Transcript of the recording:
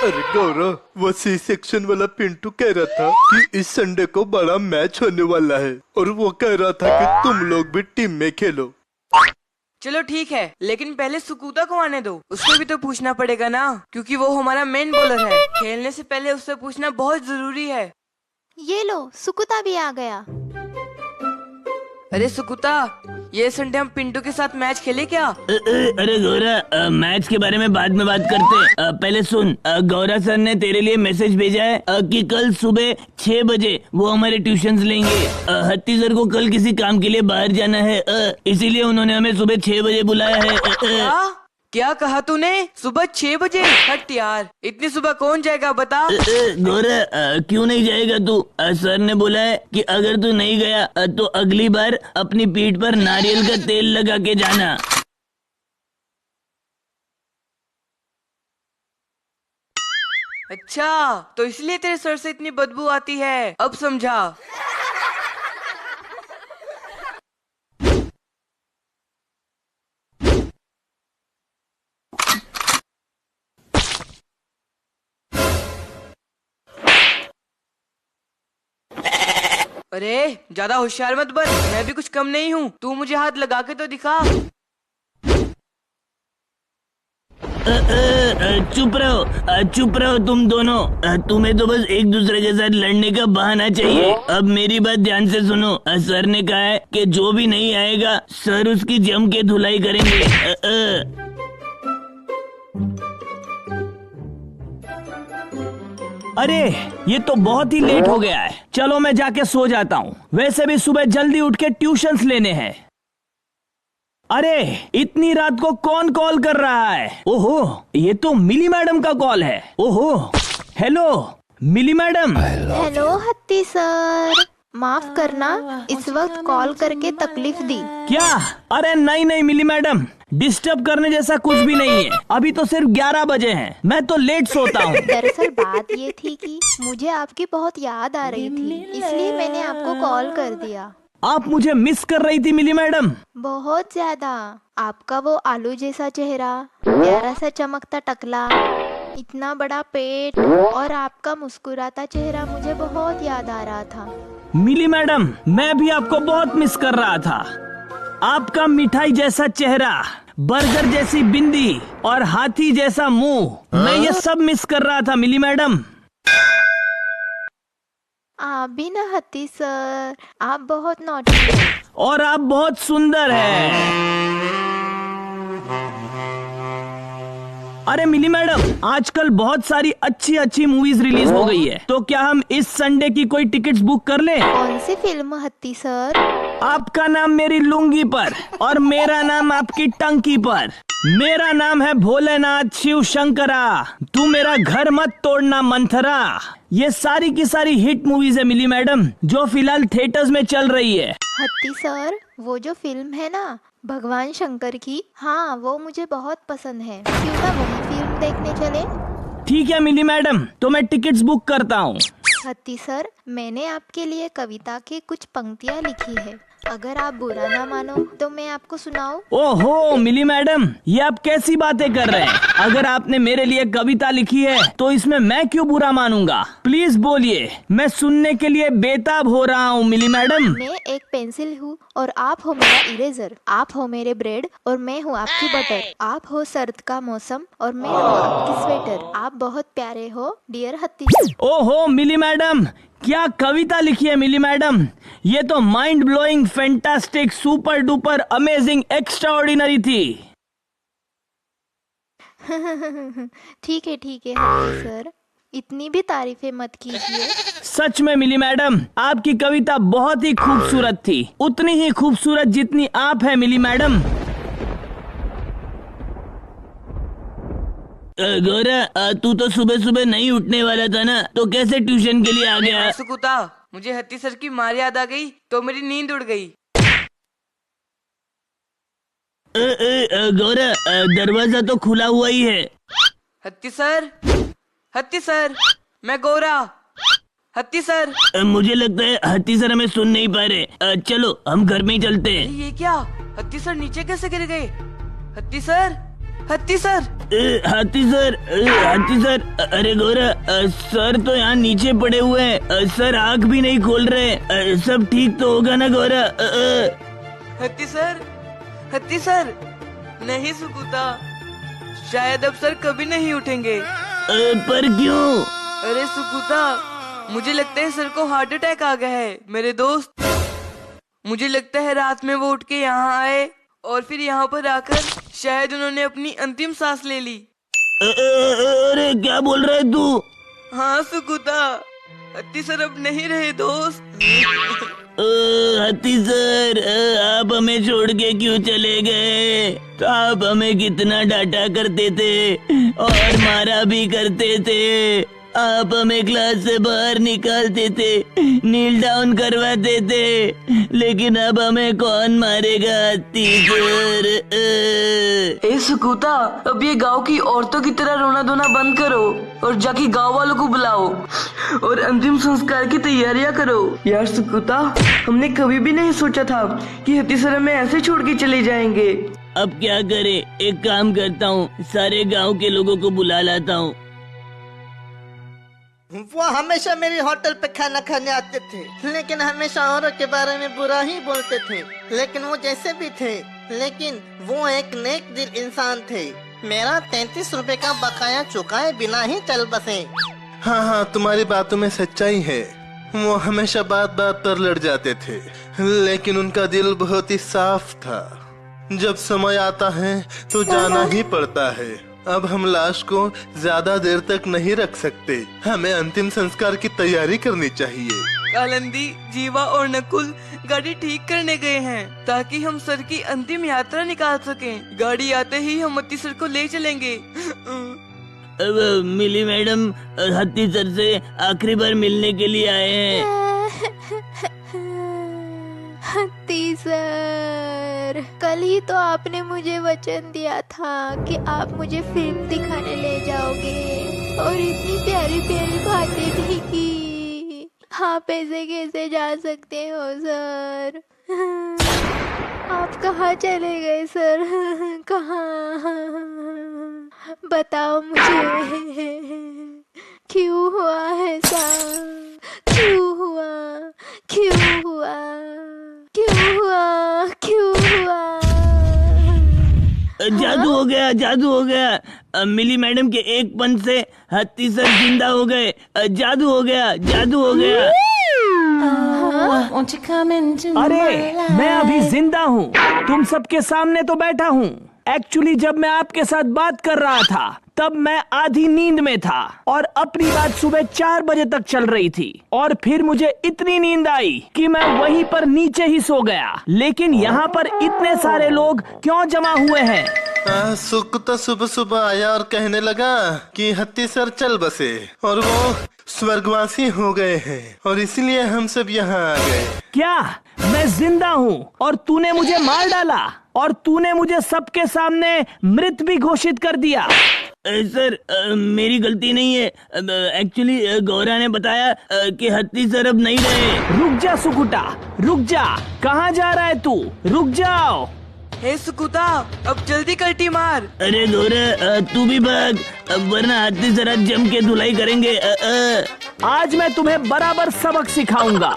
अरे गौरव, वो C section वाला पिंटू कह रहा था कि इस संडे को बड़ा मैच होने वाला है और वो कह रहा था कि तुम लोग भी टीम में खेलो। चलो ठीक है, लेकिन पहले सुकुता को आने दो। उसको भी तो पूछना पड़ेगा ना, क्योंकि वो हमारा मेन बॉलर है। खेलने से पहले उससे पूछना बहुत जरूरी है। ये लो, सुकुता भी आ गया। अरे सुकुता, ये संडे हम पिंटू के साथ मैच खेले क्या? अरे गौरा, मैच के बारे में बाद में बात करते। पहले सुन, गौरा सर ने तेरे लिए मैसेज भेजा है कि कल सुबह 6 बजे वो हमारे ट्यूशंस लेंगे। हत्ती सर को कल किसी काम के लिए बाहर जाना है, इसीलिए उन्होंने हमें सुबह 6 बजे बुलाया है। क्या कहा तूने? सुबह 6 बजे? हट यार, इतनी सुबह कौन जाएगा बता। गौरा, क्यों नहीं जाएगा तू? सर ने बोला है कि अगर तू नहीं गया तो अगली बार अपनी पीठ पर नारियल का तेल लगा के जाना। अच्छा, तो इसलिए तेरे सर से इतनी बदबू आती है, अब समझा। अरे ज्यादा होशियार मत बन, मैं भी कुछ कम नहीं हूँ। तू मुझे हाथ लगा के तो दिखा। चुप रहो तुम दोनों। तुम्हें तो बस एक दूसरे के साथ लड़ने का बहाना चाहिए। अब मेरी बात ध्यान से सुनो। सर ने कहा है कि जो भी नहीं आएगा सर उसकी जम के धुलाई करेंगे। अरे ये तो बहुत ही लेट हो गया है, चलो मैं जाके सो जाता हूँ। वैसे भी सुबह जल्दी उठ के ट्यूशंस लेने हैं। अरे इतनी रात को कौन कॉल कर रहा है? ओहो, ये तो मिली मैडम का कॉल है। ओहो, हेलो मिली मैडम। हेलो हत्ती सर, माफ करना, इस वक्त कॉल करके तकलीफ दी। क्या? अरे नहीं मिली मैडम, डिस्टर्ब करने जैसा कुछ भी नहीं है। अभी तो सिर्फ 11 बजे हैं, मैं तो लेट सोता हूँ। दरअसल बात ये थी कि मुझे आपकी बहुत याद आ रही थी, इसलिए मैंने आपको कॉल कर दिया। आप मुझे मिस कर रही थी मिली मैडम? बहुत ज्यादा। आपका वो आलू जैसा चेहरा, प्यारा सा चमकता टकला, इतना बड़ा पेट और आपका मुस्कुराता चेहरा मुझे बहुत याद आ रहा था। मिली मैडम, मैं भी आपको बहुत मिस कर रहा था। आपका मिठाई जैसा चेहरा, बर्गर जैसी बिंदी और हाथी जैसा मुंह, मैं ये सब मिस कर रहा था मिली मैडम। आप भी ना हत्ती सर, आप बहुत नॉटी हैं। और आप बहुत सुंदर हैं। अरे मिली मैडम, आजकल बहुत सारी अच्छी मूवीज रिलीज हो गई है, तो क्या हम इस संडे की कोई टिकट्स बुक कर लें? कौन सी फिल्म हत्ती सर? आपका नाम मेरी लुंगी पर और मेरा नाम आपकी टंकी पर। मेरा नाम है भोलेनाथ शिव शंकरा, तू मेरा घर मत तोड़ना मंथरा। ये सारी की सारी हिट मूवीज है मिली मैडम, जो फिलहाल थिएटर्स में चल रही है। हत्ती सर, वो जो फिल्म है ना भगवान शंकर की, हाँ वो मुझे बहुत पसंद है। क्यों ना वही फिल्म देखने चले? ठीक है मिली मैडम, तो मैं टिकट्स बुक करता हूँ। हत्ती सर, मैंने आपके लिए कविता की कुछ पंक्तियाँ लिखी है, अगर आप बुरा ना मानो तो मैं आपको सुनाऊं? ओहो मिली मैडम, ये आप कैसी बातें कर रहे हैं? अगर आपने मेरे लिए कविता लिखी है तो इसमें मैं क्यों बुरा मानूंगा? प्लीज बोलिए, मैं सुनने के लिए बेताब हो रहा हूँ मिली मैडम। मैं एक पेंसिल हूँ और आप हो मेरा इरेजर, आप हो मेरे ब्रेड और मैं हूँ आपकी बटर, आप हो सर्द का मौसम और मैं हूँ आपकी स्वेटर, आप बहुत प्यारे हो डियर हत्ती सर। ओहो मिली मैडम, क्या कविता लिखी है मिली मैडम? ये तो mind blowing, fantastic, super duper, amazing, extraordinary थी। ठीक है हत्ती सर, इतनी भी तारीफें मत कीजिए। सच में मिली मैडम, आपकी कविता बहुत ही खूबसूरत थी, उतनी ही खूबसूरत जितनी आप है मिली मैडम। गौरा, तू तो सुबह सुबह नहीं उठने वाला था ना, तो कैसे ट्यूशन के लिए आ गया? सुकुता, मुझे हत्ती सर की मार याद आ गई तो मेरी नींद उड़ गई। गौरा, दरवाजा तो खुला हुआ ही है। हत्ती सर, मैं गौरा। हत्ती सर। मुझे लगता है हत्ती सर हमें सुन नहीं पा रहे। चलो हम घर में ही चलते हैं। ये क्या? हत्ती सर नीचे कैसे गिर गए? हत्ती सर, हत्ती सर। हाथी सर, हाथी सर, अरे गौरा, सर तो यहाँ नीचे पड़े हुए हैं, सर आँख भी नहीं खोल रहे, सब ठीक तो होगा ना गौरा? हत्ती सर, हत्ती सर, नहीं सुकुता, शायद अब सर कभी नहीं उठेंगे। पर क्यों? अरे सुकुता, मुझे लगता है सर को हार्ट अटैक आ गया है मेरे दोस्त। मुझे लगता है रात में वो उठ के यहाँ आए और फिर यहाँ पर आकर शायद उन्होंने अपनी अंतिम सांस ले ली। अरे क्या बोल रहा है तू? हाँ सुकुता, हत्ती सर अब नहीं रहे दोस्त। हत्ती सर, आप हमें छोड़ के क्यों चले गए? तो आप हमें कितना डांटा करते थे और मारा भी करते थे। आप हमें क्लास से बाहर निकालते थे, नील डाउन करवाते थे, लेकिन अब हमें कौन मारेगा हत्ती सर? ए सुकुता, अब ये गांव की औरतों की तरह रोना धोना बंद करो और जाके गांव वालों को बुलाओ और अंतिम संस्कार की तैयारियां करो। यार सुकुता, हमने कभी भी नहीं सोचा था कि हत्ती सर हमें ऐसे छोड़ के चले जाएंगे। अब क्या करे, एक काम करता हूँ, सारे गांव के लोगों को बुला लाता हूँ। वो हमेशा मेरी होटल पे खाना खाने आते थे, लेकिन हमेशा औरों के बारे में बुरा ही बोलते थे। लेकिन वो जैसे भी थे, लेकिन वो एक नेक दिल इंसान थे। मेरा 33 रुपए का बकाया चुकाए बिना ही चल बसे। हाँ हाँ, तुम्हारी बातों में सच्चाई है। वो हमेशा बात बात पर लड़ जाते थे, लेकिन उनका दिल बहुत ही साफ था। जब समय आता है तो जाना ही पड़ता है। अब हम लाश को ज्यादा देर तक नहीं रख सकते, हमें अंतिम संस्कार की तैयारी करनी चाहिए। कालंदी, जीवा और नकुल गाड़ी ठीक करने गए हैं ताकि हम सर की अंतिम यात्रा निकाल सकें। गाड़ी आते ही हम हत्ती सर को ले चलेंगे। अब मिली मैडम हत्ती सर से आखिरी बार मिलने के लिए आए हैं। हत्ती सर, कल ही तो आपने मुझे वचन दिया था कि आप मुझे फिल्म दिखाने ले जाओगे और इतनी प्यारी प्यारी बातें भी की। आप ऐसे कैसे जा सकते हो सर? आप कहाँ चले गए सर? कहाँ? बताओ मुझे, क्यों हुआ ऐसा? क्यों हुआ? क्यों हुआ? क्यों हुआ? क्यों हुआ? जादू हो गया, जादू हो गया। मिली मैडम के एक पंच से हत्ती सर जिंदा हो गए। जादू हो गया, जादू हो गया। अरे मैं अभी जिंदा हूँ, तुम सबके सामने तो बैठा हूँ। एक्चुअली जब मैं आपके साथ बात कर रहा था तब मैं आधी नींद में था और अपनी बात सुबह 4 बजे तक चल रही थी और फिर मुझे इतनी नींद आई कि मैं वहीं पर नीचे ही सो गया। लेकिन यहाँ पर इतने सारे लोग क्यों जमा हुए हैं? सुकुता सुबह सुबह आया और कहने लगा कि हत्ती सर चल बसे और वो स्वर्गवासी हो गए हैं और इसीलिए हम सब यहाँ आ गए। क्या मैं जिंदा हूँ और तूने मुझे मार डाला और तूने मुझे सबके सामने मृत भी घोषित कर दिया? सर मेरी गलती नहीं है। एक्चुअली गौरा ने बताया कि हत्ती सर अब नहीं रहे। रुक जा सुकुटा, रुक जा। कहाँ जा रहा है तू? रुक जाओ। हे सुकुता, अब जल्दी कल्टी मार। अरे गौरा तू भी भाग, वरना हत्ती सर जम के धुलाई करेंगे। आज मैं तुम्हें बराबर सबक सिखाऊंगा।